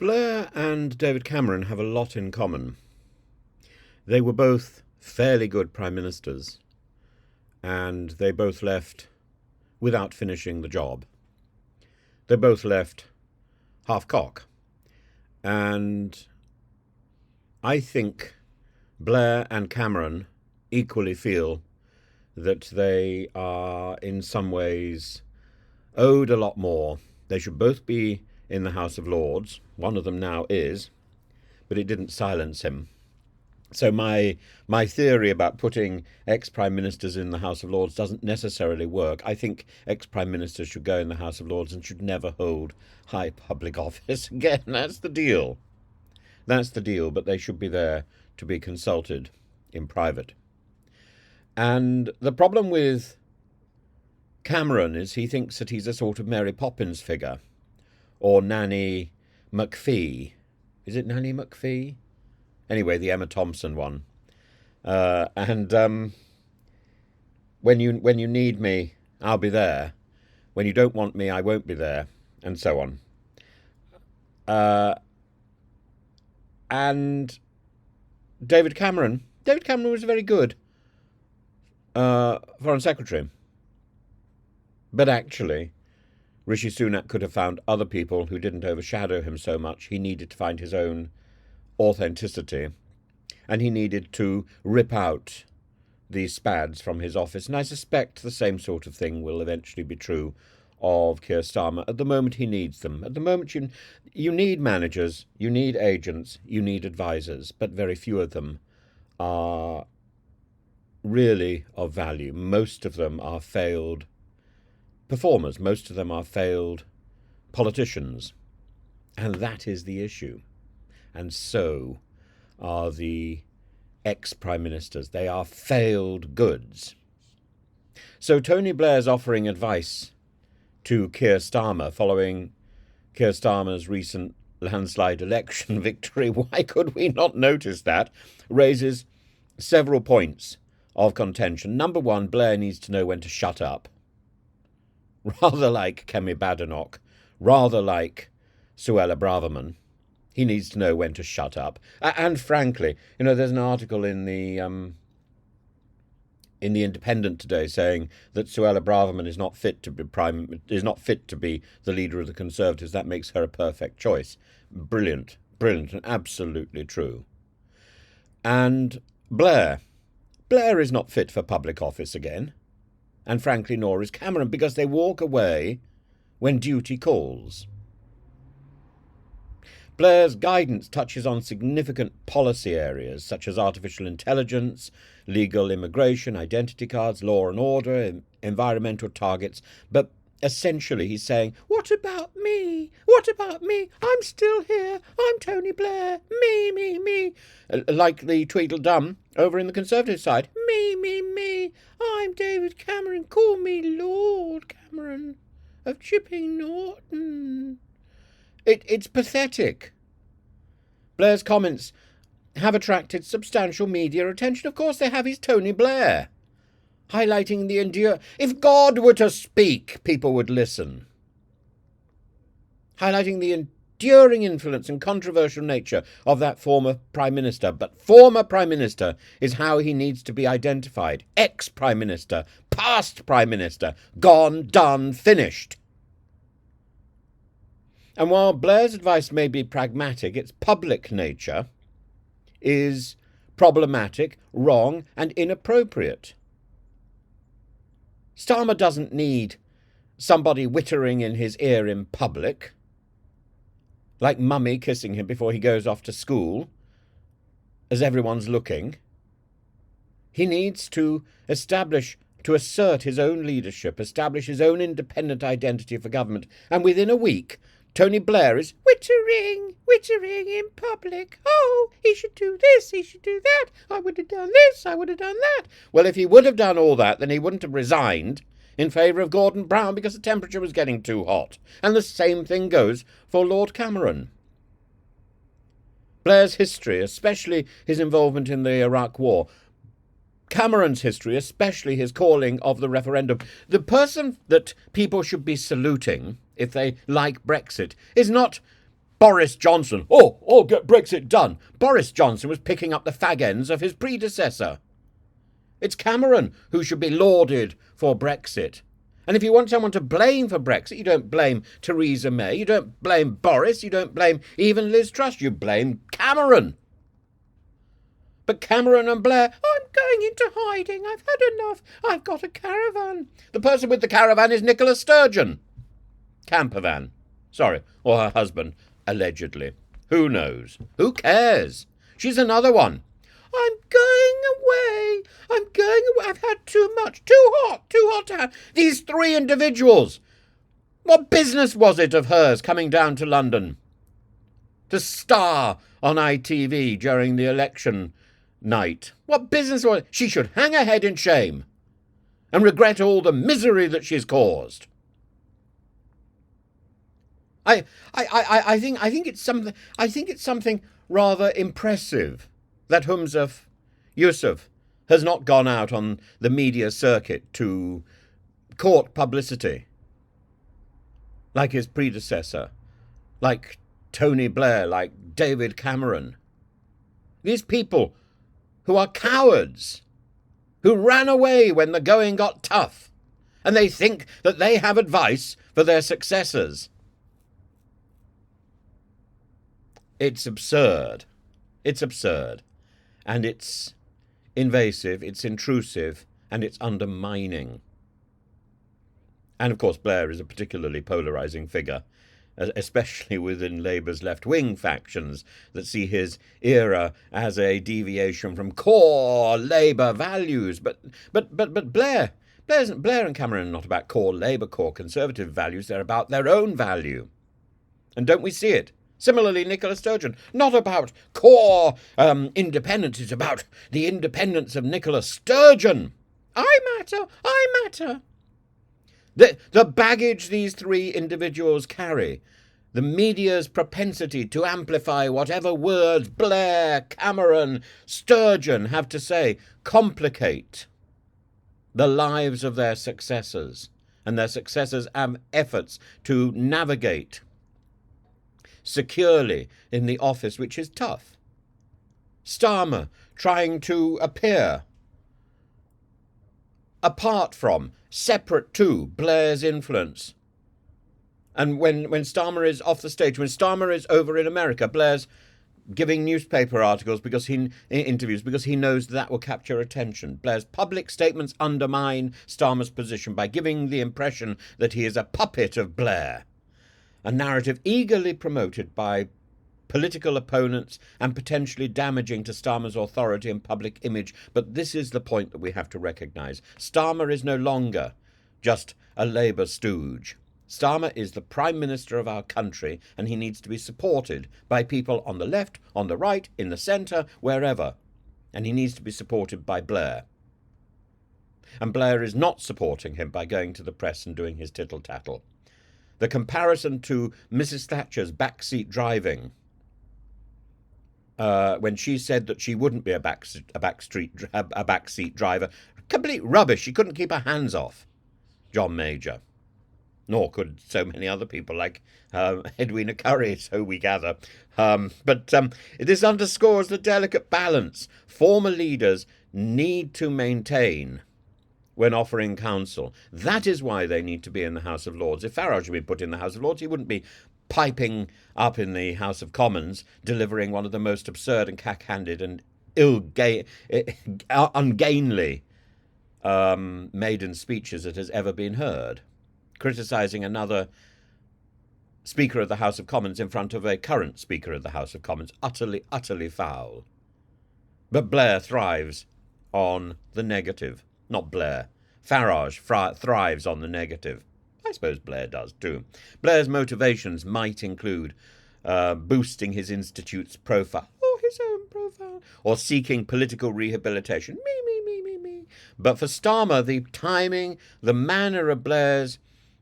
Blair and David Cameron have a lot in common. They were both fairly good prime ministers, and they both left without finishing the job. They both left half-cock. And I think Blair and Cameron equally feel that they are in some ways owed a lot more. They should both be in the House of Lords. One of them now is, but it didn't silence him. So my theory about putting ex-prime ministers in the House of Lords doesn't necessarily work. I think ex-prime ministers should go in the House of Lords and should never hold high public office again. That's the deal. That's the deal, but they should be there to be consulted in private. And the problem with Cameron is he thinks that he's a sort of Mary Poppins figure, or Nanny McPhee. Is it Nanny McPhee? Anyway, the Emma Thompson one. And when you need me, I'll be there. When you don't want me, I won't be there, and so on. And David Cameron was very good Foreign Secretary. But actually, Rishi Sunak could have found other people who didn't overshadow him so much. He needed to find his own authenticity, and he needed to rip out these spads from his office. And I suspect the same sort of thing will eventually be true of Keir Starmer. At the moment, he needs them. At the moment, you need managers, you need agents, you need advisors, but very few of them are really of value. Most of them are failed performers. Most of them are failed politicians. And that is the issue. And so are the ex-prime ministers. They are failed goods. So Tony Blair's offering advice to Keir Starmer following Keir Starmer's recent landslide election victory, why could we not notice that, raises several points of contention. Number one, Blair needs to know when to shut up. Rather like Kemi Badenoch, rather like Suella Braverman. He needs to know when to shut up. And frankly, there's an article in the Independent today saying that Suella Braverman is not fit to be the leader of the Conservatives. That makes her a perfect choice. Brilliant, and absolutely true. And Blair is not fit for public office again. And frankly, nor is Cameron, because they walk away when duty calls. Blair's guidance touches on significant policy areas such as artificial intelligence, legal immigration, identity cards, law and order, environmental targets, but essentially he's saying, what about me? What about me? I'm still here. I'm Tony Blair. Me. Like the Tweedledum over in the Conservative side. Me. I'm David Cameron. Call me Lord Cameron of Chipping Norton. It's pathetic. Blair's comments have attracted substantial media attention. Of course they have. He's Tony Blair. Highlighting the if God were to speak, people would listen. Highlighting the enduring influence and controversial nature of that former Prime Minister. But former Prime Minister is how he needs to be identified. Ex-Prime Minister, past Prime Minister, gone, done, finished. And while Blair's advice may be pragmatic, its public nature is problematic, wrong, and inappropriate. Starmer doesn't need somebody whittering in his ear in public, like Mummy kissing him before he goes off to school, as everyone's looking. He needs to assert his own leadership, establish his own independent identity for government, and within a week, Tony Blair is whittering in public. Oh, he should do this, he should do that. I would have done this, I would have done that. Well, if he would have done all that, then he wouldn't have resigned in favour of Gordon Brown because the temperature was getting too hot. And the same thing goes for Lord Cameron. Blair's history, especially his involvement in the Iraq War, Cameron's history, especially his calling of the referendum, the person that people should be saluting if they like Brexit is not Boris Johnson, oh, get Brexit done. Boris Johnson was picking up the fag ends of his predecessor. It's Cameron who should be lauded for Brexit. And if you want someone to blame for Brexit, you don't blame Theresa May, you don't blame Boris, you don't blame even Liz Truss, you blame Cameron. But Cameron and Blair, I'm going into hiding, I've had enough, I've got a caravan. The person with the caravan is Nicola Sturgeon. Campervan. Sorry, or her husband, allegedly. Who knows? Who cares? She's another one. I'm going away. I'm going away. I've had too much. Too hot to have. These three individuals. What business was it of hers coming down to London to star on ITV during the election night? What business was it? She should hang her head in shame and regret all the misery that she's caused. I think it's something rather impressive that Humza Yousaf has not gone out on the media circuit to court publicity like his predecessor, like Tony Blair, like David Cameron. These people who are cowards, who ran away when the going got tough, and they think that they have advice for their successors. It's absurd. It's absurd. And it's invasive, it's intrusive, and it's undermining. And of course, Blair is a particularly polarising figure, especially within Labour's left-wing factions that see his era as a deviation from core Labour values. But Blair and Cameron are not about core Labour, core Conservative values. They're about their own value. And don't we see it? Similarly, Nicola Sturgeon, not about core independence, it's about the independence of Nicola Sturgeon. I matter. The baggage these three individuals carry, the media's propensity to amplify whatever words Blair, Cameron, Sturgeon have to say, complicate the lives of their successors, and their successors' efforts to navigate securely in the office, which is tough. Starmer trying to appear apart from, separate to Blair's influence. And when Starmer is off the stage, when Starmer is over in America, Blair's giving newspaper articles interviews because he knows that will capture attention. Blair's public statements undermine Starmer's position by giving the impression that he is a puppet of Blair. A narrative eagerly promoted by political opponents and potentially damaging to Starmer's authority and public image. But this is the point that we have to recognise. Starmer is no longer just a Labour stooge. Starmer is the Prime Minister of our country, and he needs to be supported by people on the left, on the right, in the centre, wherever. And he needs to be supported by Blair. And Blair is not supporting him by going to the press and doing his tittle-tattle. The comparison to Mrs. Thatcher's backseat driving, when she said that she wouldn't be a backseat driver, complete rubbish. She couldn't keep her hands off John Major, nor could so many other people like Edwina Currie, so we gather. But this underscores the delicate balance former leaders need to maintain when offering counsel. That is why they need to be in the House of Lords. If Farage had been put in the House of Lords, he wouldn't be piping up in the House of Commons, delivering one of the most absurd and cack-handed and ungainly maiden speeches that has ever been heard, criticising another Speaker of the House of Commons in front of a current Speaker of the House of Commons. Utterly, utterly foul. But Blair thrives on the negative. Not Blair. Farage thrives on the negative. I suppose Blair does too. Blair's motivations might include boosting his institute's profile, or his own profile, or seeking political rehabilitation. Me. But for Starmer, the timing, the manner of Blair's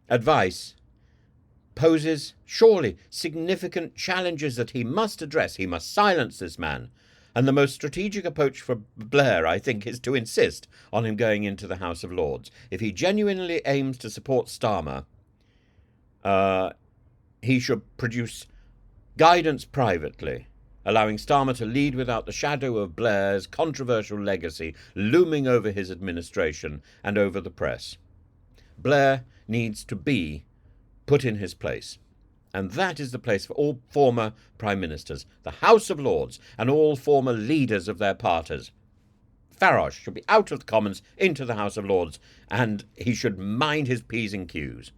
advice poses, surely, significant challenges that he must address. He must silence this man. And the most strategic approach for Blair, I think, is to insist on him going into the House of Lords. If he genuinely aims to support Starmer, he should produce Guidance privately, allowing Starmer to lead without the shadow of Blair's controversial legacy looming over his administration and over the press. Blair needs to be put in his place. And that is the place for all former Prime Ministers, the House of Lords, and all former leaders of their parties. Farage should be out of the Commons into the House of Lords, and he should mind his P's and Q's.